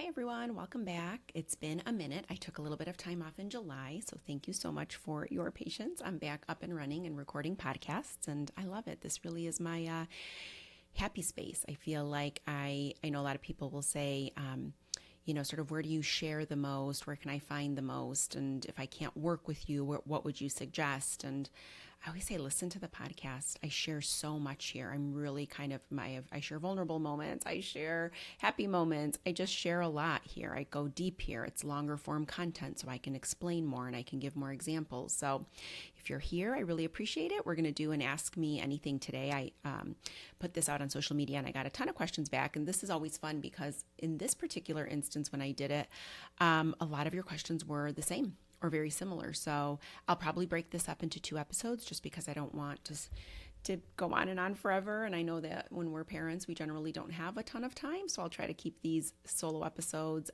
Hi, everyone. Welcome back. It's been a minute. I took a little bit of time off in July, so thank you so much for your patience. I'm back up and running and recording podcasts, and I love it. This really is my happy space. I feel like I know a lot of people will say, sort of where do you share the most? Where can I find the most? And if I can't work with you, what would you suggest? And I always say, listen to the podcast. I share so much here. I'm really I share vulnerable moments. I share happy moments. I just share a lot here. I go deep here. It's longer form content so I can explain more and I can give more examples. So if you're here, I really appreciate it. We're going to do an Ask Me Anything today. I put this out on social media and I got a ton of questions back. And this is always fun because in this particular instance, when I did it, a lot of your questions were the same or very similar. So I'll probably break this up into 2 episodes just because I don't want to go on and on forever. And I know that when we're parents, we generally don't have a ton of time. So I'll try to keep these solo episodes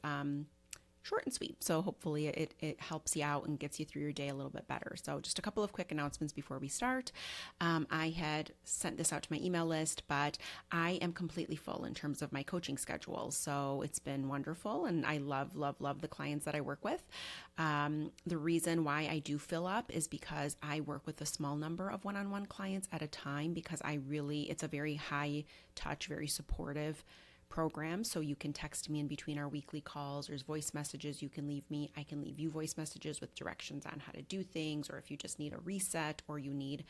short and sweet. So hopefully it helps you out and gets you through your day a little bit better. So just a couple of quick announcements before we start. I had sent this out to my email list, but I am completely full in terms of my coaching schedule. So it's been wonderful. And I love, love, love the clients that I work with. The reason why I do fill up is because I work with a small number of one-on-one clients at a time because it's a very high touch, very supportive program. So you can text me in between our weekly calls. There's voice messages you can leave me. I can leave you voice messages with directions on how to do things, or if you just need a reset or you need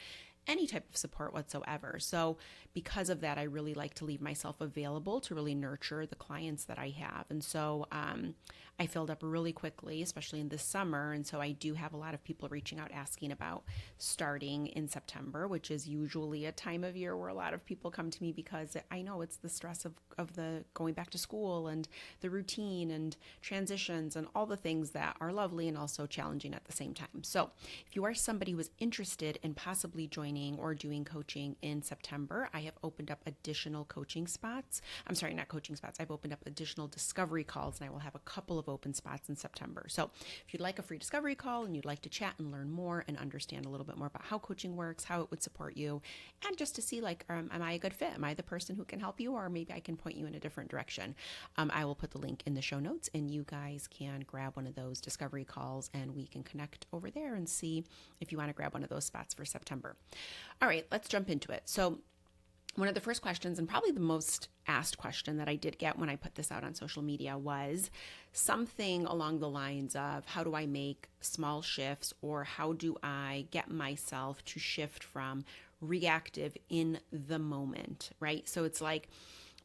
any type of support whatsoever. So because of that, I really like to leave myself available to really nurture the clients that I have. And so I filled up really quickly, especially in the summer. And so I do have a lot of people reaching out asking about starting in September, which is usually a time of year where a lot of people come to me because I know it's the stress of the going back to school and the routine and transitions and all the things that are lovely and also challenging at the same time. So if you are somebody who is interested in possibly joining or doing coaching in September, I have opened up additional coaching spots. I'm sorry, not coaching spots. I've opened up additional discovery calls and I will have a couple of open spots in September. So if you'd like a free discovery call and you'd like to chat and learn more and understand a little bit more about how coaching works, how it would support you, and just to see am I a good fit? Am I the person who can help you, or maybe I can point you in a different direction? I will put the link in the show notes and you guys can grab one of those discovery calls and we can connect over there and see if you want to grab one of those spots for September. All right, let's jump into it. So one of the first questions, and probably the most asked question that I did get when I put this out on social media, was something along the lines of, how do I make small shifts, or how do I get myself to shift from reactive in the moment, right? So it's like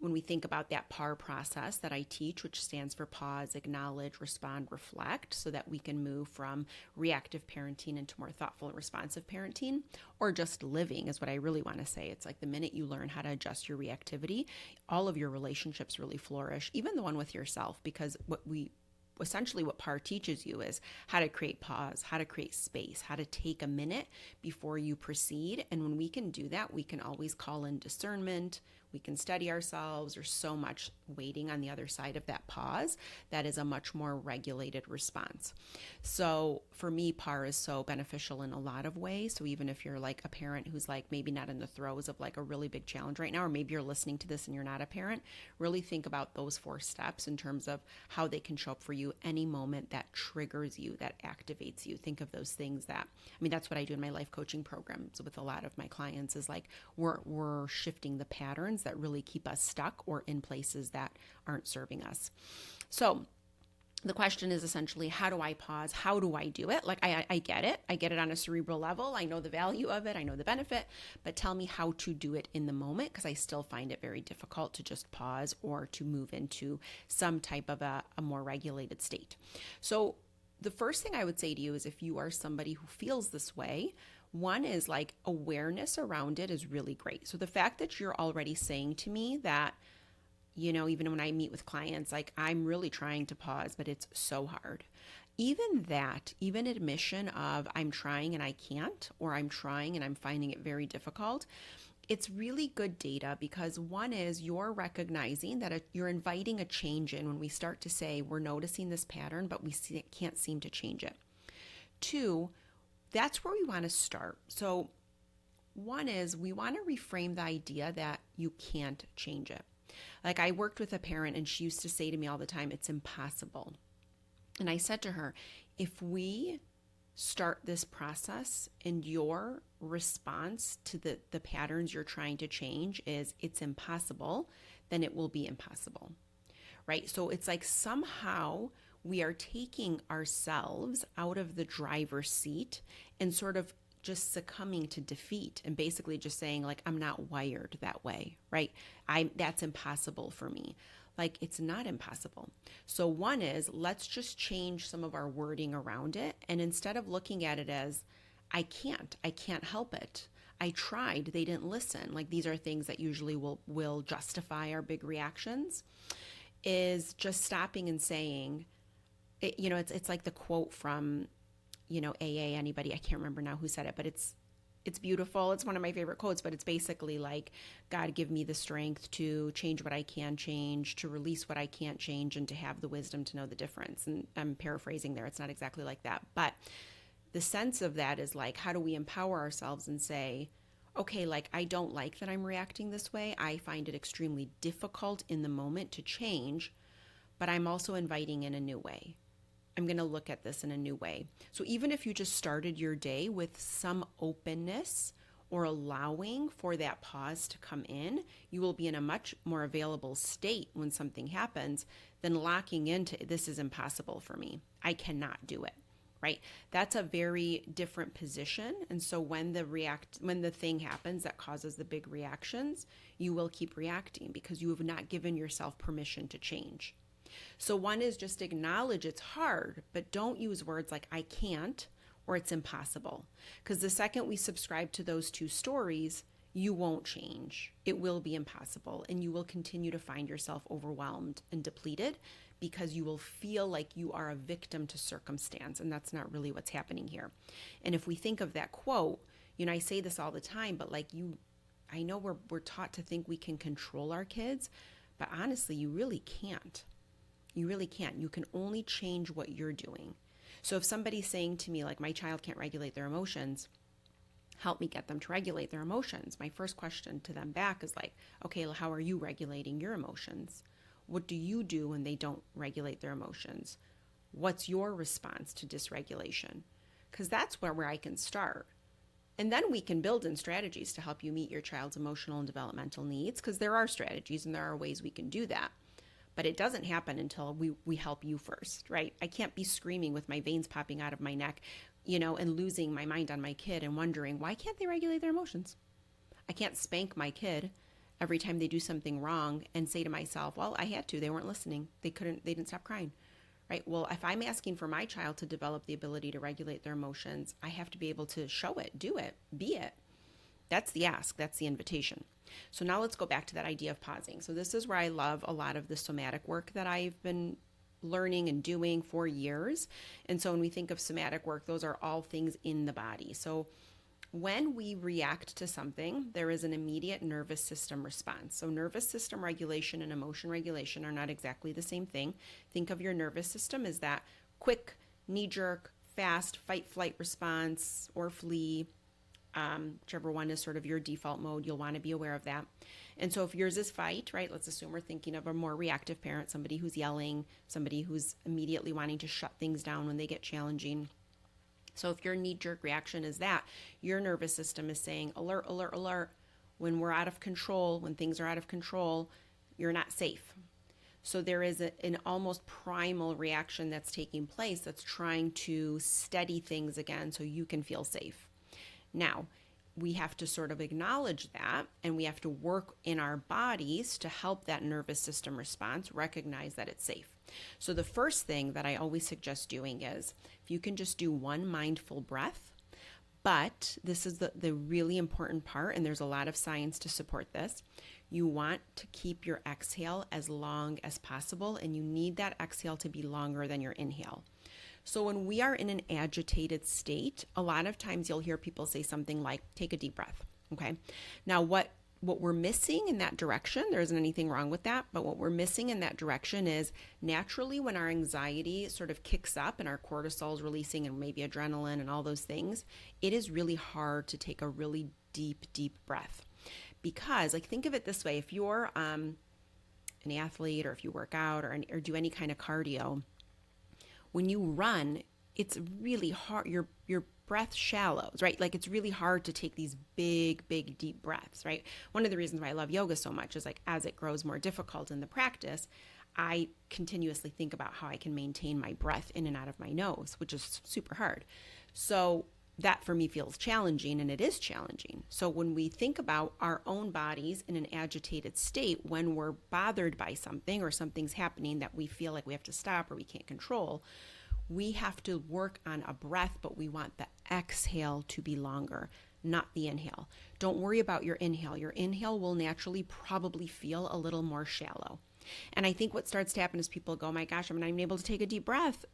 when we think about that PAR process that I teach, which stands for pause, acknowledge, respond, reflect, so that we can move from reactive parenting into more thoughtful and responsive parenting, or just living is what I really want to say. It's like the minute you learn how to adjust your reactivity, all of your relationships really flourish, even the one with yourself, because what PAR teaches you is how to create pause, how to create space, how to take a minute before you proceed. And when we can do that, we can always call in discernment. We can steady ourselves. There's so much waiting on the other side of that pause that is a much more regulated response. So for me, PAR is so beneficial in a lot of ways. So even if you're like a parent who's like maybe not in the throes of like a really big challenge right now, or maybe you're listening to this and you're not a parent, really think about those 4 steps in terms of how they can show up for you any moment that triggers you, that activates you. Think of those things that's what I do in my life coaching programs with a lot of my clients, is like we're shifting the patterns that really keep us stuck or in places that aren't serving us. So the question is essentially, how do I pause? How do I do it? Like, I get it. I get it on a cerebral level. I know the value of it. I know the benefit, but tell me how to do it in the moment, because I still find it very difficult to just pause or to move into some type of a more regulated state. So the first thing I would say to you is, if you are somebody who feels this way, one is like awareness around it is really great. So the fact that you're already saying to me that, even when I meet with clients, like, I'm really trying to pause, but it's so hard. Even admission of I'm trying and I can't, or I'm trying and I'm finding it very difficult, it's really good data, because one is you're recognizing that you're inviting a change in when we start to say we're noticing this pattern, but we can't seem to change it. 2, that's where we want to start. So one is we want to reframe the idea that you can't change it. Like I worked with a parent and she used to say to me all the time, it's impossible. And I said to her, if we start this process and your response to the patterns you're trying to change is it's impossible, then it will be impossible, right? So it's like somehow we are taking ourselves out of the driver's seat and sort of just succumbing to defeat and basically just saying like I'm not wired that way, right? That's impossible for me. Like it's not impossible. So one is let's just change some of our wording around it, and instead of looking at it as I can't help it. I tried, they didn't listen. Like these are things that usually will justify our big reactions, is just stopping and saying, it's like the quote from, AA, anybody, I can't remember now who said it, but it's beautiful. It's one of my favorite quotes, but it's basically like, God, give me the strength to change what I can change, to release what I can't change, and to have the wisdom to know the difference. And I'm paraphrasing there. It's not exactly like that. But the sense of that is like, how do we empower ourselves and say, okay, like, I don't like that I'm reacting this way. I find it extremely difficult in the moment to change, but I'm also inviting in a new way. I'm going to look at this in a new way. So even if you just started your day with some openness or allowing for that pause to come in, you will be in a much more available state when something happens than locking into this is impossible for me. I cannot do it, right? That's a very different position. And so when the thing happens that causes the big reactions, you will keep reacting because you have not given yourself permission to change. So one is just acknowledge it's hard, but don't use words like I can't or it's impossible. Because the second we subscribe to those two stories, you won't change. It will be impossible, and you will continue to find yourself overwhelmed and depleted because you will feel like you are a victim to circumstance, and that's not really what's happening here. And if we think of that quote, I say this all the time, but I know we're taught to think we can control our kids, but honestly, you really can't. You really can't. You can only change what you're doing. So if somebody's saying to me, like, my child can't regulate their emotions, help me get them to regulate their emotions. My first question to them back is like, okay, well, how are you regulating your emotions? What do you do when they don't regulate their emotions? What's your response to dysregulation? Because that's where I can start. And then we can build in strategies to help you meet your child's emotional and developmental needs, because there are strategies and there are ways we can do that. But it doesn't happen until we help you first, right? I can't be screaming with my veins popping out of my neck, and losing my mind on my kid and wondering, why can't they regulate their emotions? I can't spank my kid every time they do something wrong and say to myself, well, I had to, they weren't listening. They didn't stop crying, right? Well, if I'm asking for my child to develop the ability to regulate their emotions, I have to be able to show it, do it, be it. That's the ask, that's the invitation. So now let's go back to that idea of pausing. So this is where I love a lot of the somatic work that I've been learning and doing for years. And so when we think of somatic work, those are all things in the body. So when we react to something, there is an immediate nervous system response. So nervous system regulation and emotion regulation are not exactly the same thing. Think of your nervous system as that quick, knee-jerk, fast fight-flight response or flee. Whichever one is sort of your default mode, you'll want to be aware of that. And so if yours is fight, right, let's assume we're thinking of a more reactive parent, somebody who's yelling, somebody who's immediately wanting to shut things down when they get challenging. So if your knee-jerk reaction is that, your nervous system is saying, alert, alert, alert. When we're out of control, when things are out of control, you're not safe. So there is an almost primal reaction that's taking place that's trying to steady things again so you can feel safe. Now, we have to sort of acknowledge that, and we have to work in our bodies to help that nervous system response recognize that it's safe. So the first thing that I always suggest doing is if you can just do one mindful breath, but this is the really important part, and there's a lot of science to support this. You want to keep your exhale as long as possible, and you need that exhale to be longer than your inhale. So when we are in an agitated state, a lot of times you'll hear people say something like, take a deep breath, okay? Now what we're missing in that direction, there isn't anything wrong with that, but what we're missing in that direction is naturally when our anxiety sort of kicks up and our cortisol is releasing and maybe adrenaline and all those things, it is really hard to take a really deep, deep breath. Because, like, think of it this way, if you're an athlete or if you work out or do any kind of cardio, when you run, it's really hard. Your breath shallows, right? Like it's really hard to take these big, deep breaths, right? One of the reasons why I love yoga so much is like as it grows more difficult in the practice, I continuously think about how I can maintain my breath in and out of my nose, which is super hard. So that for me feels challenging, and it is challenging. So when we think about our own bodies in an agitated state, when we're bothered by something or something's happening that we feel like we have to stop or we can't control, we have to work on a breath, but we want the exhale to be longer, not the inhale. Don't worry about your inhale. Your inhale will naturally probably feel a little more shallow. And I think what starts to happen is people go, oh my gosh, I'm not even able to take a deep breath.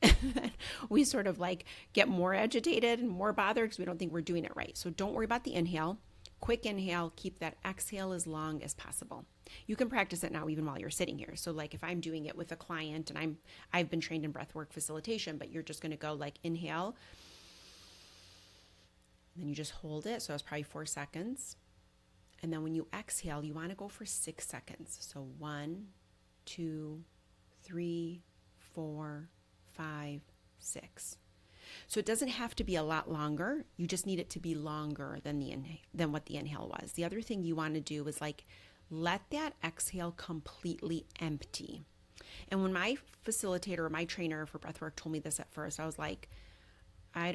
We sort of like get more agitated and more bothered because we don't think we're doing it right. So don't worry about the inhale. Quick inhale, keep that exhale as long as possible. You can practice it now even while you're sitting here. So like if I'm doing it with a client and I've been trained in breathwork facilitation, but you're just going to go like inhale, and then you just hold it. So it's probably 4 seconds. And then when you exhale, you want to go for 6 seconds. So 1, 2, 3, 4, 5, 6. So it doesn't have to be a lot longer. You just need it to be longer than what the inhale was. The other thing you want to do is like let that exhale completely empty. And when my facilitator or my trainer for breathwork told me this at first, I was like, I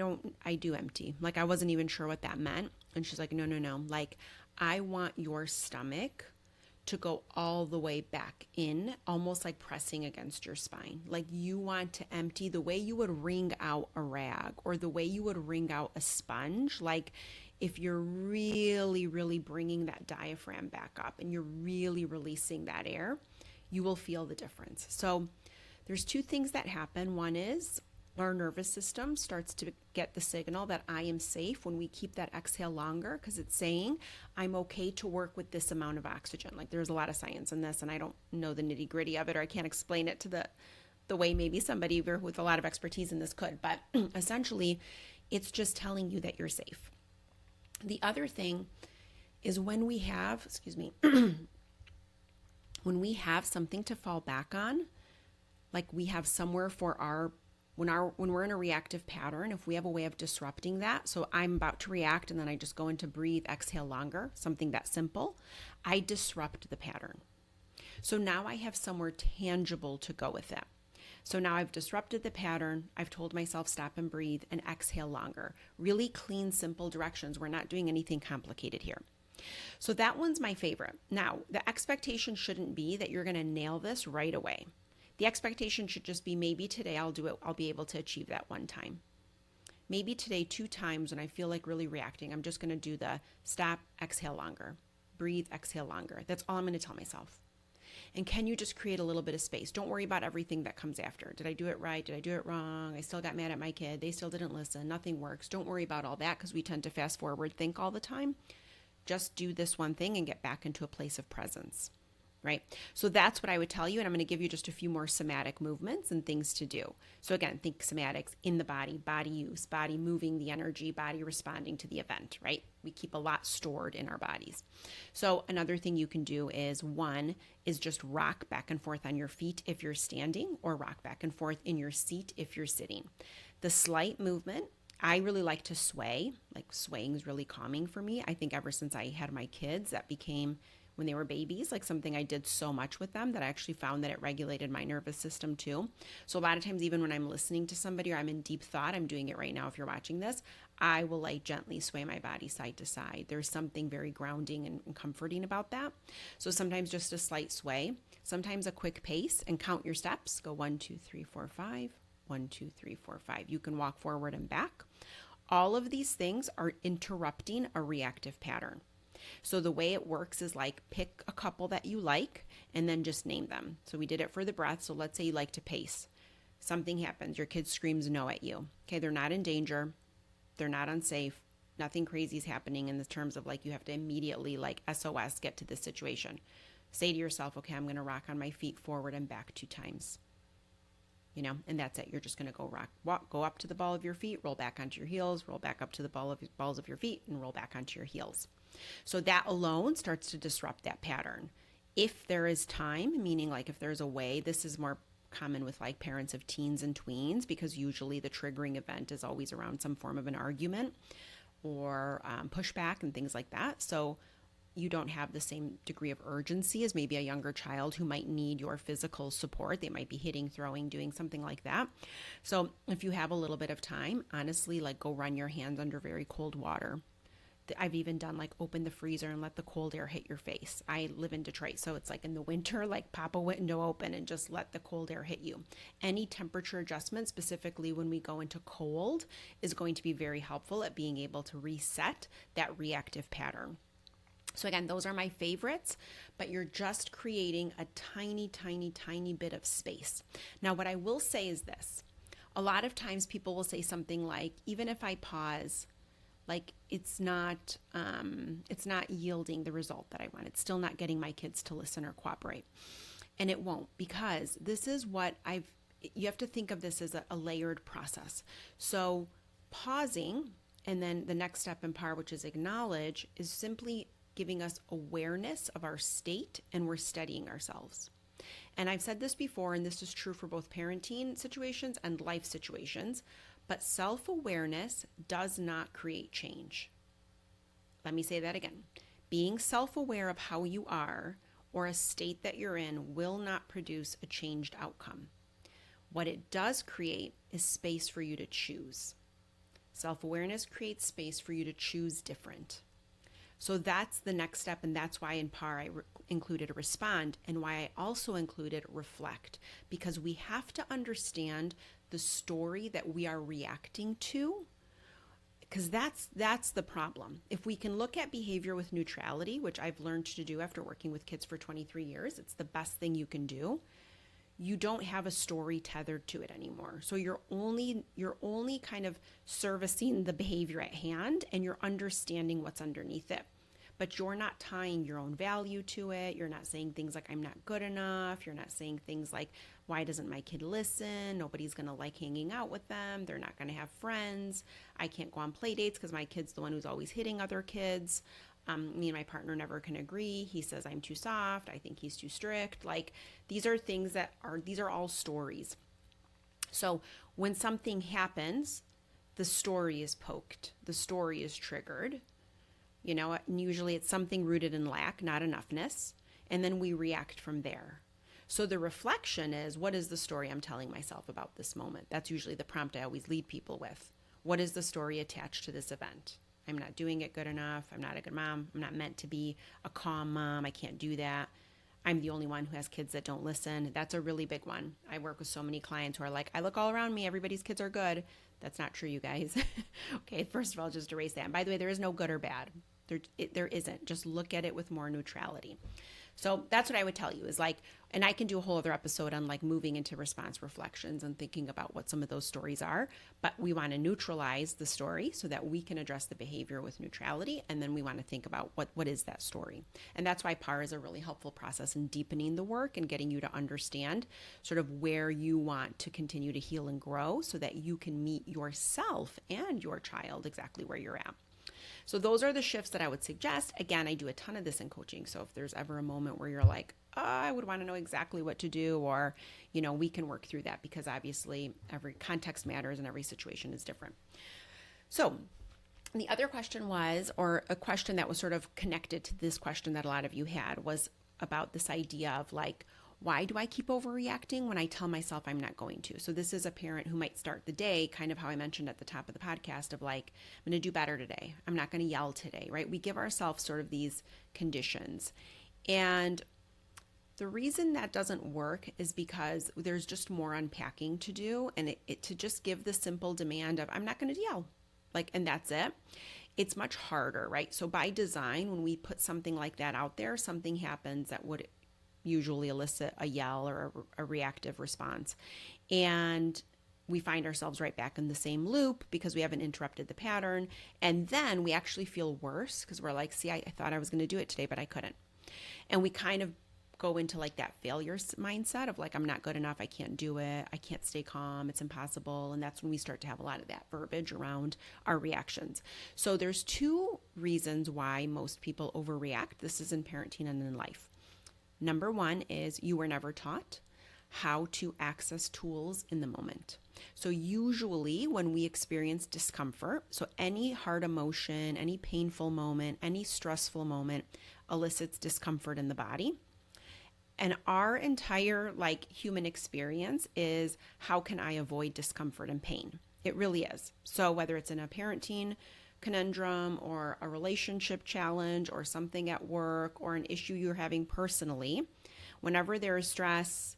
do empty. Like I wasn't even sure what that meant. And she's like, no. Like I want your stomach to go all the way back in, almost like pressing against your spine. Like you want to empty the way you would wring out a rag or the way you would wring out a sponge. Like if you're really bringing that diaphragm back up and you're really releasing that air, you will feel the difference. So there's 2 things that happen. One is our nervous system starts to get the signal that I am safe when we keep that exhale longer, because it's saying I'm okay to work with this amount of oxygen. Like there's a lot of science in this and I don't know the nitty gritty of it, or I can't explain it to the way maybe somebody with a lot of expertise in this could, but essentially it's just telling you that you're safe. The other thing is when we have, when we have something to fall back on, like we have somewhere for when we're in a reactive pattern, if we have a way of disrupting that, so I'm about to react and then I just go into breathe, exhale longer, something that simple, I disrupt the pattern. So now I have somewhere tangible to go with it. So now I've disrupted the pattern. I've told myself stop and breathe and exhale longer. Really clean, simple directions. We're not doing anything complicated here. So that one's my favorite. Now, the expectation shouldn't be that you're going to nail this right away. The expectation should just be maybe today I'll do it. I'll be able to achieve that one time. Maybe today 2 times when I feel like really reacting, I'm just going to do the stop, exhale longer, breathe, exhale longer. That's all I'm going to tell myself. And can you just create a little bit of space? Don't worry about everything that comes after. Did I do it right? Did I do it wrong? I still got mad at my kid. They still didn't listen. Nothing works. Don't worry about all that because we tend to fast forward think all the time. Just do this one thing and get back into a place of presence. Right? So that's what I would tell you. And I'm going to give you just a few more somatic movements and things to do. So again, think somatics in the body use, body moving the energy, body responding to the event, right? We keep a lot stored in our bodies. So another thing you can do is one is just rock back and forth on your feet if you're standing, or rock back and forth in your seat if you're sitting. The slight movement, I really like to sway. Like swaying is really calming for me. I think ever since I had my kids, that became, when they were babies, like something I did so much with them that I actually found that it regulated my nervous system too. So a lot of times, even when I'm listening to somebody or I'm in deep thought, I'm doing it right now if you're watching this, I will like gently sway my body side to side. There's something very grounding and comforting about that. So sometimes just a slight sway, sometimes a quick pace, and count your steps. Go 1, 2, 3, 4, 5, 1, 2, 3, 4, 5. You can walk forward and back. All of these things are interrupting a reactive pattern. So the way it works is like pick a couple that you like and then just name them. So we did it for the breath. So let's say you like to pace. Something happens. Your kid screams no at you. Okay, they're not in danger. They're not unsafe. Nothing crazy is happening in the terms of like you have to immediately like SOS get to this situation. Say to yourself, okay, I'm going to rock on my feet forward and back 2 times. You know, and that's it. You're just going to go up to the ball of your feet, roll back onto your heels, roll back up to the balls of your feet, and roll back onto your heels. So that alone starts to disrupt that pattern. If there is time, meaning like if there's a way, this is more common with like parents of teens and tweens, because usually the triggering event is always around some form of an argument or pushback and things like that. So you don't have the same degree of urgency as maybe a younger child who might need your physical support. They might be hitting, throwing, doing something like that. So if you have a little bit of time, honestly, like go run your hands under very cold water. I've even done like open the freezer and let the cold air hit your face. I live in Detroit, so it's like in the winter, like pop a window open and just let the cold air hit you. Any temperature adjustment, specifically when we go into cold, is going to be very helpful at being able to reset that reactive pattern. So again, those are my favorites, but you're just creating a tiny, tiny, tiny bit of space. Now, what I will say is this. A lot of times people will say something like, even if I pause, like it's not yielding the result that I want. It's still not getting my kids to listen or cooperate. And it won't, because this is what you have to think of this as a layered process. So pausing, and then the next step in PAR, which is acknowledge, is simply giving us awareness of our state, and we're steadying ourselves. And I've said this before, and this is true for both parenting situations and life situations, but self-awareness does not create change. Let me say that again. Being self-aware of how you are or a state that you're in will not produce a changed outcome. What it does create is space for you to choose. Self-awareness creates space for you to choose different. So that's the next step, and that's why in PAR I included a respond, and why I also included reflect, because we have to understand the story that we are reacting to, because that's the problem. If we can look at behavior with neutrality, which I've learned to do after working with kids for 23 years, it's the best thing you can do. You don't have a story tethered to it anymore. So you're only kind of servicing the behavior at hand, and you're understanding what's underneath it. But you're not tying your own value to it. You're not saying things like, I'm not good enough. You're not saying things like, why doesn't my kid listen? Nobody's going to like hanging out with them. They're not going to have friends. I can't go on play dates because my kid's the one who's always hitting other kids. Me and my partner never can agree. He says I'm too soft. I think he's too strict. Like, these are things these are all stories. So when something happens, the story is poked. The story is triggered. And usually it's something rooted in lack, not enoughness. And then we react from there. So the reflection is, what is the story I'm telling myself about this moment? That's usually the prompt I always lead people with. What is the story attached to this event? I'm not doing it good enough. I'm not a good mom. I'm not meant to be a calm mom. I can't do that. I'm the only one who has kids that don't listen. That's a really big one. I work with so many clients who are like, I look all around me. Everybody's kids are good. That's not true, you guys. Okay, first of all, just erase that. And by the way, there is no good or bad. There isn't. Just look at it with more neutrality. So that's what I would tell you is like, and I can do a whole other episode on like moving into response reflections and thinking about what some of those stories are. But we want to neutralize the story so that we can address the behavior with neutrality. And then we want to think about what is that story. And that's why PAR is a really helpful process in deepening the work and getting you to understand sort of where you want to continue to heal and grow so that you can meet yourself and your child exactly where you're at. So those are the shifts that I would suggest. Again, I do a ton of this in coaching. So if there's ever a moment where you're like, oh, I would want to know exactly what to do, or, we can work through that, because obviously every context matters and every situation is different. So the other question was, or a question that was sort of connected to this question that a lot of you had, was about this idea of like, why do I keep overreacting when I tell myself I'm not going to? So this is a parent who might start the day kind of how I mentioned at the top of the podcast of like, I'm going to do better today. I'm not going to yell today, right? We give ourselves sort of these conditions. And the reason that doesn't work is because there's just more unpacking to do. And to just give the simple demand of, I'm not going to yell, like, and that's it. It's much harder, right? So by design, when we put something like that out there, something happens that would usually elicit a yell or a reactive response. And we find ourselves right back in the same loop because we haven't interrupted the pattern. And then we actually feel worse because we're like, see, I thought I was going to do it today, but I couldn't. And we kind of go into like that failure mindset of like, I'm not good enough. I can't do it. I can't stay calm. It's impossible. And that's when we start to have a lot of that verbiage around our reactions. So there's two reasons why most people overreact. This is in parenting and in life. Number one is you were never taught how to access tools in the moment. So usually when we experience discomfort, so any hard emotion, any painful moment, any stressful moment elicits discomfort in the body. And our entire human experience is, how can I avoid discomfort and pain? It really is. So whether it's in a parenting conundrum or a relationship challenge or something at work or an issue you're having personally, whenever there is stress,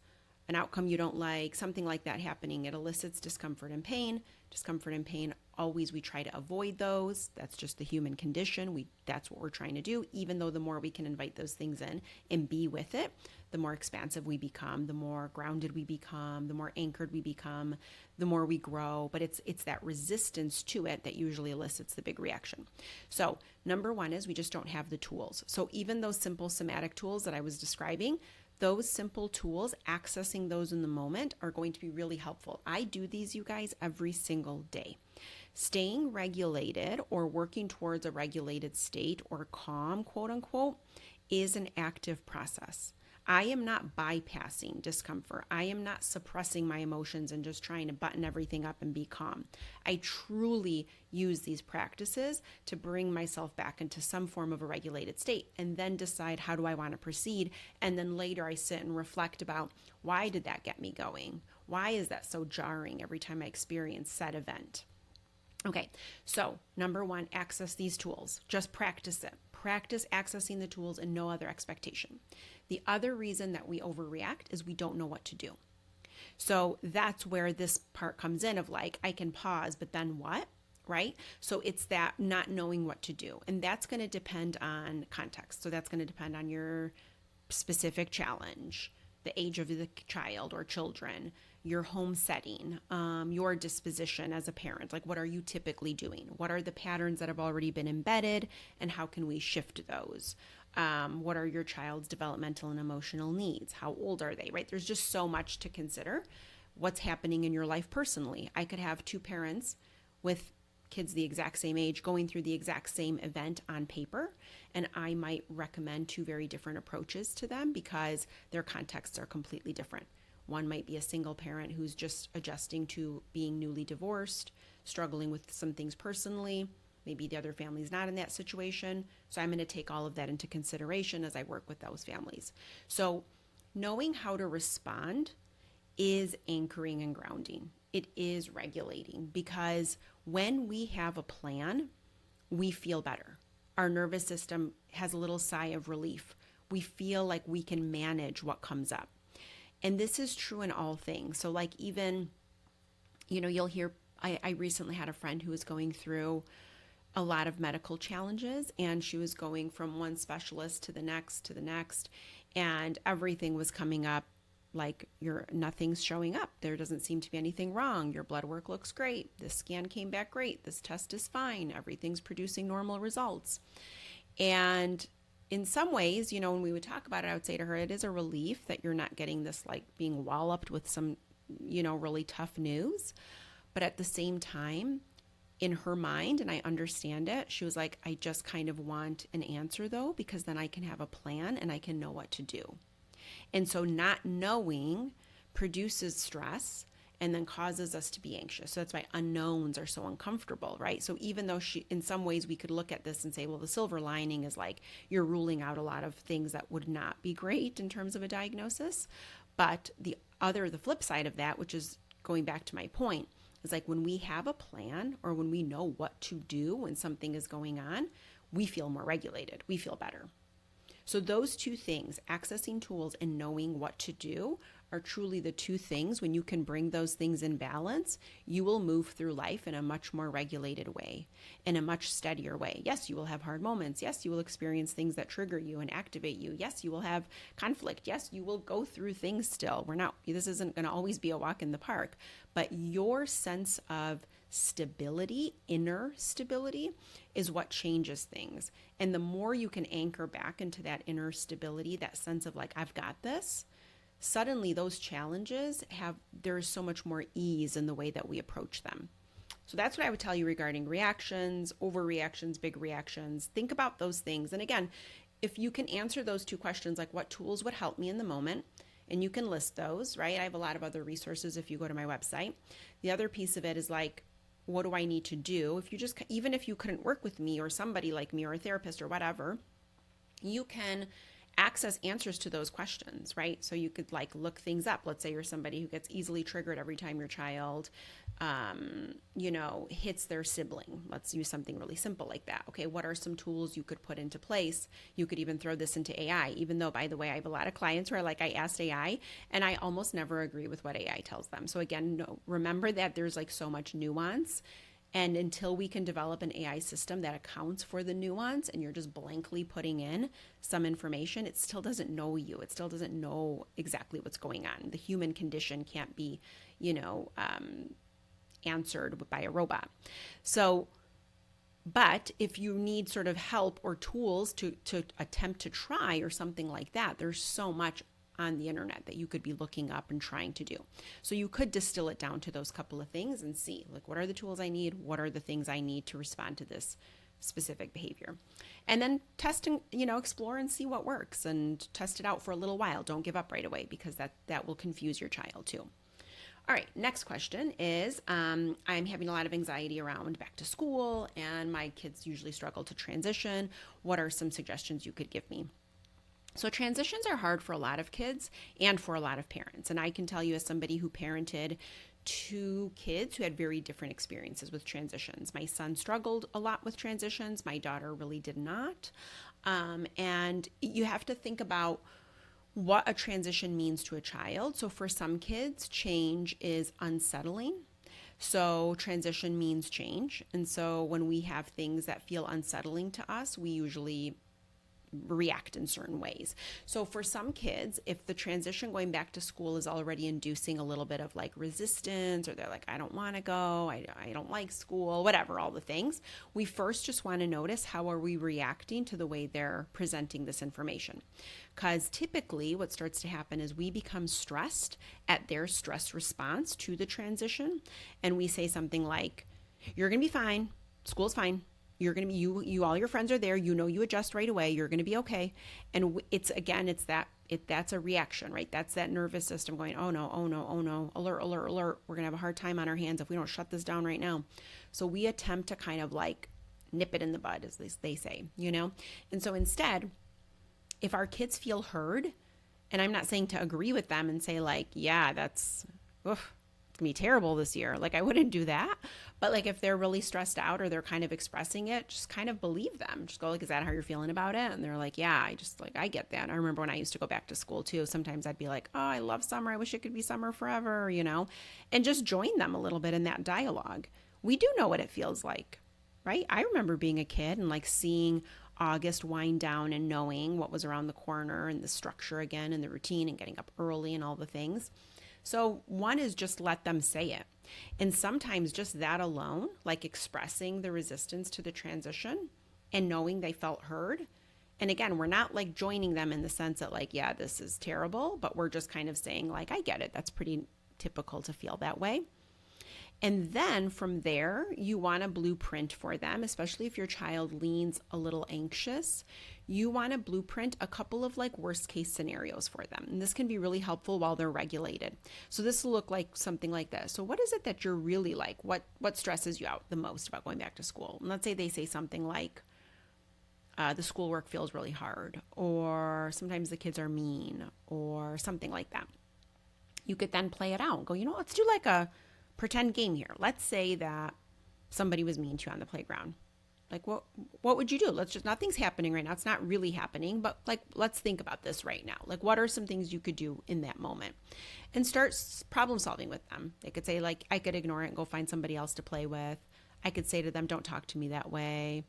an outcome you don't like, something like that happening, it elicits discomfort and pain. Discomfort and pain, always we try to avoid those. That's just the human condition. That's what we're trying to do. Even though the more we can invite those things in and be with it, the more expansive we become, the more grounded we become, the more anchored we become, the more we grow. But it's that resistance to it that usually elicits the big reaction. So number one is we just don't have the tools. So even those simple somatic tools that I was describing, those simple tools, accessing those in the moment are going to be really helpful. I do these, you guys, every single day. Staying regulated or working towards a regulated state or calm, quote unquote, is an active process. I am not bypassing discomfort. I am not suppressing my emotions and just trying to button everything up and be calm. I truly use these practices to bring myself back into some form of a regulated state and then decide how do I want to proceed. And then later I sit and reflect about, why did that get me going? Why is that so jarring every time I experience said event? Okay, so number one, access these tools. Just practice it. Practice accessing the tools and no other expectation. The other reason that we overreact is we don't know what to do. So that's where this part comes in of I can pause, but then what? Right? So it's that not knowing what to do. And that's going to depend on context. So that's going to depend on your specific challenge, the age of the child or children, your home setting, your disposition as a parent. What are you typically doing? What are the patterns that have already been embedded, and how can we shift those? What are your child's developmental and emotional needs? How old are they, right? There's just so much to consider. What's happening in your life personally? I could have two parents with kids the exact same age going through the exact same event on paper, and I might recommend two very different approaches to them because their contexts are completely different. One might be a single parent who's just adjusting to being newly divorced, struggling with some things personally. Maybe the other family's not in that situation. So I'm going to take all of that into consideration as I work with those families. So knowing how to respond is anchoring and grounding. It is regulating, because when we have a plan, we feel better. Our nervous system has a little sigh of relief. We feel like we can manage what comes up. And this is true in all things. So even, you'll hear, I recently had a friend who was going through a lot of medical challenges, and she was going from one specialist to the next, and everything was coming up nothing's showing up. There doesn't seem to be anything wrong. Your blood work looks great. This scan came back great. This test is fine. Everything's producing normal results. And in some ways, when we would talk about it, I would say to her, it is a relief that you're not getting this being walloped with some, really tough news. But at the same time, in her mind, and I understand it, she was like, I just kind of want an answer though, because then I can have a plan and I can know what to do. And so not knowing produces stress and then causes us to be anxious. So that's why unknowns are so uncomfortable, right? So even though in some ways we could look at this and say, well, the silver lining is you're ruling out a lot of things that would not be great in terms of a diagnosis. But the flip side of that, which is going back to my point, is when we have a plan or when we know what to do when something is going on, we feel more regulated. We feel better. So those two things, accessing tools and knowing what to do, are truly the two things. When you can bring those things in balance, you will move through life in a much more regulated way, in a much steadier way. Yes, you will have hard moments. Yes, you will experience things that trigger you and activate you. Yes, you will have conflict. Yes, you will go through things still. This isn't going to always be a walk in the park, but your sense of stability, inner stability, is what changes things. And the more you can anchor back into that inner stability, that sense of I've got this, suddenly those challenges there's so much more ease in the way that we approach them. So that's what I would tell you regarding reactions, overreactions, big reactions. Think about those things. And again, if you can answer those two questions, like what tools would help me in the moment, and you can list those, right? I have a lot of other resources if you go to my website. The other piece of it is like, what do I need to do? If you just, even if you couldn't work with me or somebody like me or a therapist or whatever, you can access answers to those questions, right? So you could like look things up. Let's say you're somebody who gets easily triggered every time your child, hits their sibling. Let's use something really simple like that. Okay, what are some tools you could put into place? You could even throw this into AI, even though, by the way, I have a lot of clients where like I asked AI and I almost never agree with what AI tells them. So again, no, remember that there's like so much nuance. And until we can develop an AI system that accounts for the nuance and you're just blankly putting in some information, it still doesn't know you. It still doesn't know exactly what's going on. The human condition can't be, answered by a robot. So, but if you need sort of help or tools to attempt to try or something like that, there's so much on the internet that you could be looking up and trying to do. So you could distill it down to those couple of things and see, like, what are the tools I need? What are the things I need to respond to this specific behavior? And then test and, explore and see what works and test it out for a little while. Don't give up right away because that will confuse your child too. All right, next question is I'm having a lot of anxiety around back to school and my kids usually struggle to transition. What are some suggestions you could give me? So transitions are hard for a lot of kids and for a lot of parents. And I can tell you, as somebody who parented two kids who had very different experiences with transitions. My son struggled a lot with transitions. My daughter really did not. And you have to think about what a transition means to a child. So for some kids, change is unsettling. So transition means change. And so when we have things that feel unsettling to us, we usually react in certain ways. So for some kids, if the transition going back to school is already inducing a little bit of like resistance, or they're like, I don't want to go, I don't like school, whatever, all the things, we first just want to notice how are we reacting to the way they're presenting this information. Because typically what starts to happen is we become stressed at their stress response to the transition. And we say something like, you're going to be fine. School's fine. You're going to be, you, all your friends are there. You adjust right away. You're going to be okay. And that's a reaction, right? That's that nervous system going, oh no, oh no, oh no, alert, alert, alert. We're going to have a hard time on our hands if we don't shut this down right now. So we attempt to kind of like nip it in the bud, as they say, And so instead, if our kids feel heard, and I'm not saying to agree with them and say like, yeah, it's going to be terrible this year. Like I wouldn't do that. But like if they're really stressed out or they're kind of expressing it, just kind of believe them. Just go like, is that how you're feeling about it? And they're like, yeah, I get that. I remember when I used to go back to school too. Sometimes I'd be like, oh, I love summer. I wish it could be summer forever, and just join them a little bit in that dialogue. We do know what it feels like, right? I remember being a kid and like seeing August wind down and knowing what was around the corner and the structure again and the routine and getting up early and all the things. So one is just let them say it. And sometimes just that alone, like expressing the resistance to the transition and knowing they felt heard. And again, we're not like joining them in the sense that like, yeah, this is terrible, but we're just kind of saying like, I get it. That's pretty typical to feel that way. And then from there, you want a blueprint for them, especially if your child leans a little anxious. You want to blueprint a couple of like worst case scenarios for them. And this can be really helpful while they're regulated. So this will look like something like this. So what is it that you're really like? What stresses you out the most about going back to school? And let's say they say something like, the schoolwork feels really hard, or sometimes the kids are mean, or something like that. You could then play it out and go, let's do like a pretend game here. Let's say that somebody was mean to you on the playground. Like, what would you do? Nothing's happening right now. It's not really happening, but like, let's think about this right now. Like, what are some things you could do in that moment? And start problem solving with them. They could say like, I could ignore it and go find somebody else to play with. I could say to them, don't talk to me that way.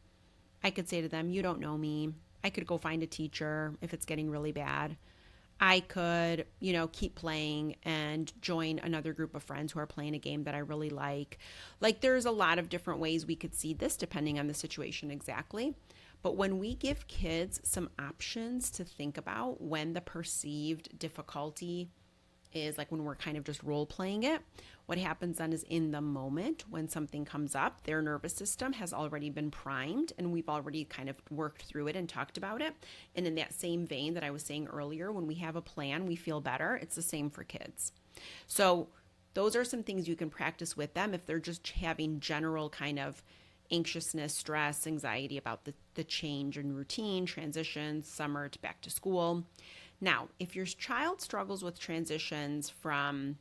I could say to them, you don't know me. I could go find a teacher if it's getting really bad. I could, keep playing and join another group of friends who are playing a game that I really like. Like there's a lot of different ways we could see this depending on the situation exactly. But when we give kids some options to think about when the perceived difficulty is like when we're kind of just role playing it. What happens then is in the moment when something comes up, their nervous system has already been primed and we've already kind of worked through it and talked about it. And in that same vein that I was saying earlier, when we have a plan, we feel better. It's the same for kids. So those are some things you can practice with them if they're just having general kind of anxiousness, stress, anxiety about the change in routine, transitions, summer to back to school. Now, if your child struggles with transitions from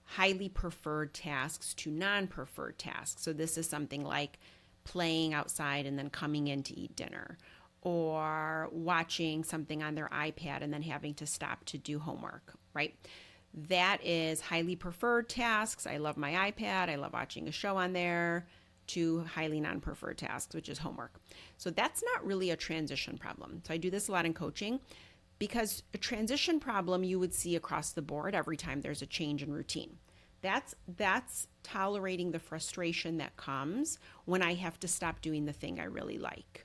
highly preferred tasks to non-preferred tasks, so this is something like playing outside and then coming in to eat dinner, or watching something on their iPad and then having to stop to do homework, right? That is highly preferred tasks. I love my iPad. I love watching a show on there, to highly non-preferred tasks, which is homework. So that's not really a transition problem. So I do this a lot in coaching, because a transition problem you would see across the board every time there's a change in routine. That's tolerating the frustration that comes when I have to stop doing the thing I really like.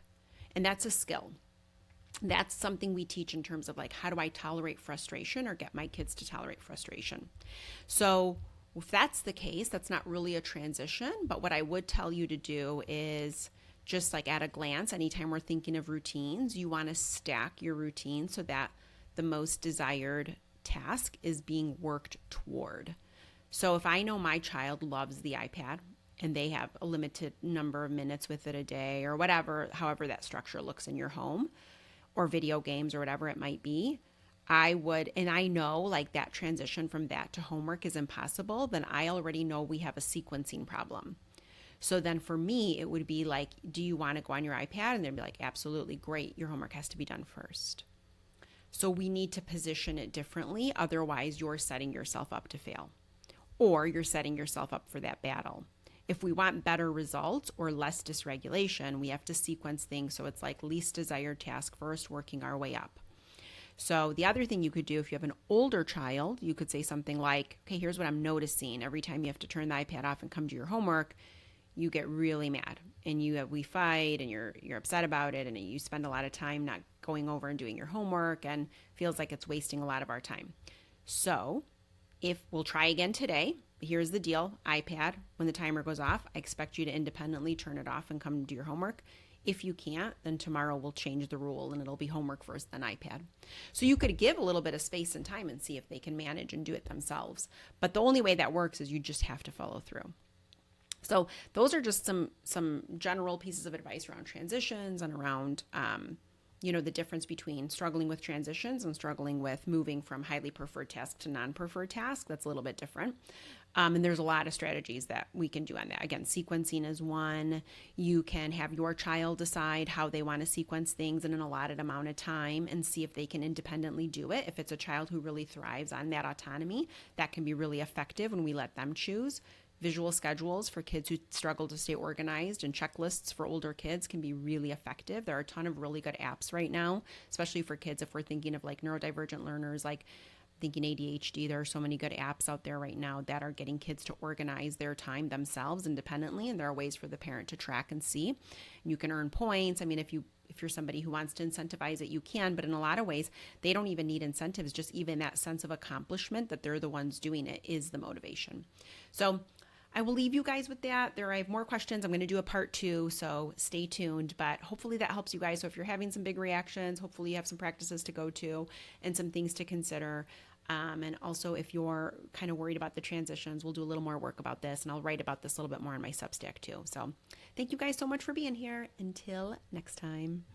And that's a skill. That's something we teach in terms of like, how do I tolerate frustration or get my kids to tolerate frustration? So if that's the case, that's not really a transition. But what I would tell you to do is just like at a glance, anytime we're thinking of routines, you want to stack your routine so that the most desired task is being worked toward. So if I know my child loves the iPad and they have a limited number of minutes with it a day or whatever, however that structure looks in your home, or video games or whatever it might be, I would, and I know like that transition from that to homework is impossible, then I already know we have a sequencing problem. So then for me, it would be like, do you want to go on your iPad? And they'd be like, absolutely, great. Your homework has to be done first. So we need to position it differently. Otherwise, you're setting yourself up to fail, or you're setting yourself up for that battle. If we want better results or less dysregulation, we have to sequence things so it's like least desired task first, working our way up. So the other thing you could do if you have an older child, you could say something like, okay, here's what I'm noticing. Every time you have to turn the iPad off and come to your homework, you get really mad and we fight and you're upset about it and you spend a lot of time not going over and doing your homework and feels like it's wasting a lot of our time. So if we'll try again today, here's the deal, iPad, when the timer goes off, I expect you to independently turn it off and come do your homework. If you can't, then tomorrow we'll change the rule and it'll be homework first, then iPad. So you could give a little bit of space and time and see if they can manage and do it themselves. But the only way that works is you just have to follow through. So those are just some general pieces of advice around transitions and around, the difference between struggling with transitions and struggling with moving from highly preferred task to non-preferred task. That's a little bit different. And there's a lot of strategies that we can do on that. Again, sequencing is one. You can have your child decide how they want to sequence things in an allotted amount of time and see if they can independently do it. If it's a child who really thrives on that autonomy, that can be really effective when we let them choose. Visual schedules for kids who struggle to stay organized and checklists for older kids can be really effective. There are a ton of really good apps right now, especially for kids if we're thinking of like neurodivergent learners, like thinking ADHD. There are so many good apps out there right now that are getting kids to organize their time themselves independently, and there are ways for the parent to track and see. You can earn points. I mean, if you're somebody who wants to incentivize it, you can, but in a lot of ways, they don't even need incentives. Just even that sense of accomplishment that they're the ones doing it is the motivation. So I will leave you guys with that. I have more questions. I'm going to do a part 2, so stay tuned. But hopefully that helps you guys. So if you're having some big reactions, hopefully you have some practices to go to and some things to consider. And also if you're kind of worried about the transitions, we'll do a little more work about this, and I'll write about this a little bit more on my Substack too. So thank you guys so much for being here. Until next time.